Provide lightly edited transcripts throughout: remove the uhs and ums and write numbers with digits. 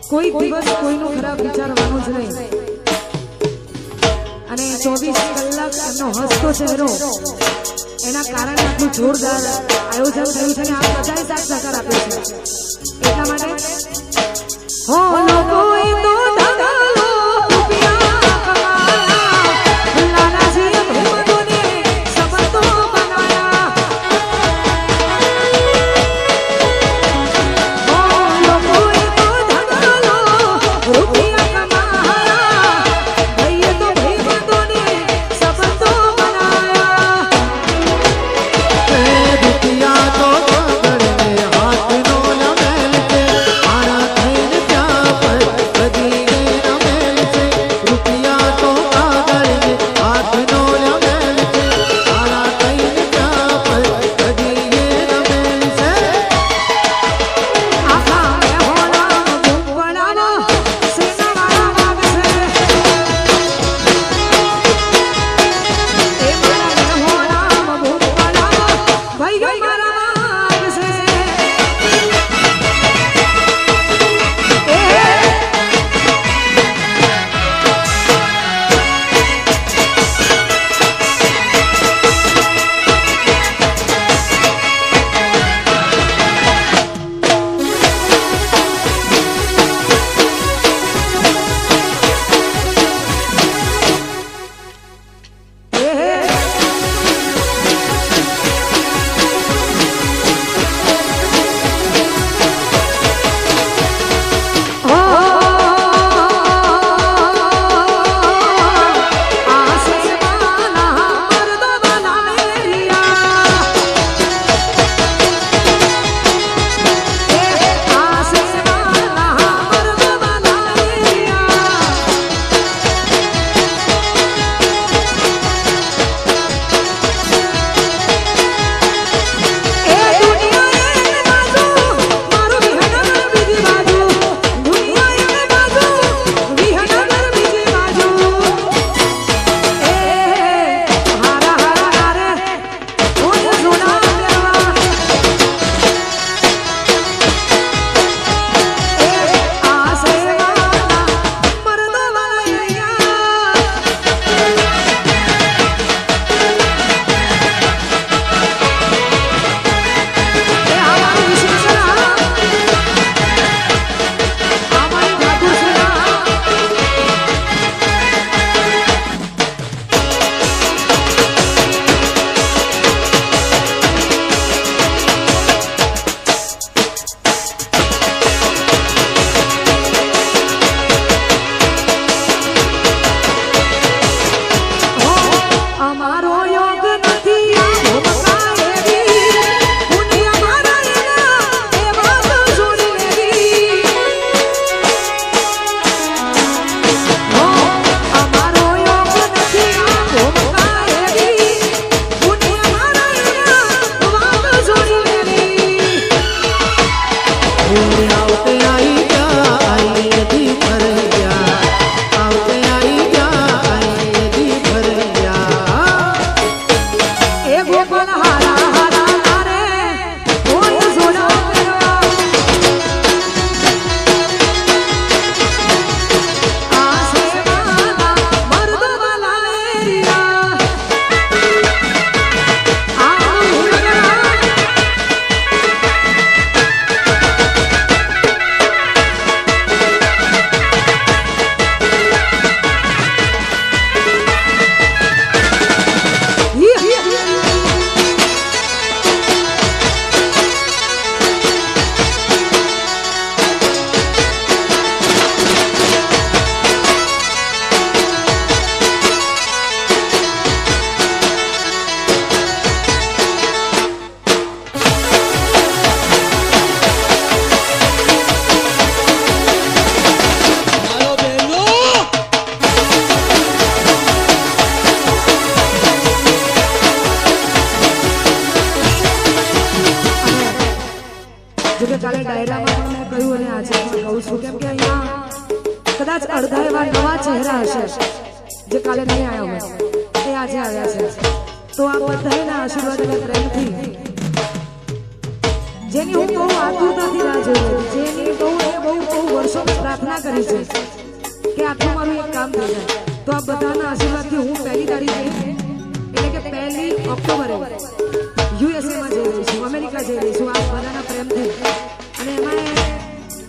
કોઈ દિવસ કોઈનું ખરાબ વિચારવાનું જ નહીં અને 24 કલાક એમનો હસતો ચહેરો એના કારણે આટલું જોરદાર આયોજન થયું છે અને આ બધાએ સાથ સહકાર આપ્યો છે એટલા માટે હો લોકો એ તો ધગાલો રૂપિયા કમાયા લાલાજી ભગવાનોને સંબંધો બનાયા હો લોકો એ તો ધગાલો રૂપિયા કમાયા ભાઈએ તો ભગવાનોને સંબંધો બનાયા એ રૂપિયા તો પકડને હાથ નો લમેલ કે આના થઈને ત્યાં પર કદી અડધા એવા નવા ચહેરા હશે જે કાલે નહીં આવ્યા હોય એ આજે આવ્યા છે. તો આ બધાના આશીર્વાદ અને પ્રેમથી જેની હું બહુ આતુરતાથી રાહ જોઈ રહી છું, જેની બહુ વર્ષોથી પ્રાર્થના કરી છે કે આટલું મારું એક કામ થઈ જાય, તો આ બધાના આશીર્વાદથી હું 1 તારીખે એટલે કે 1 ઓક્ટોબરે યુએસએમાં જઈ રહી છું, અમેરિકા જઈ રહી છું. આ બધાના પ્રેમથી અને એમાં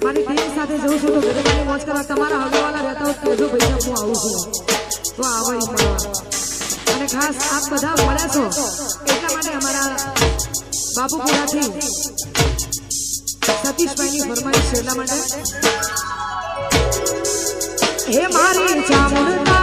મારી ટીમ સાથે જઉં છું તો ગરબાની મોજ કરવા તમારા હગવાલા રહેતા હોય તો જો ભાઈ હું આવું છું તો આવો મળવા. અને ખાસ આપ બધા મળ્યા છો એટલા માટે અમારા બાપુપુરાથી સતીશભાઈની ફરમાઈશ છે એટલા માટે. હે મારી ચામુંડા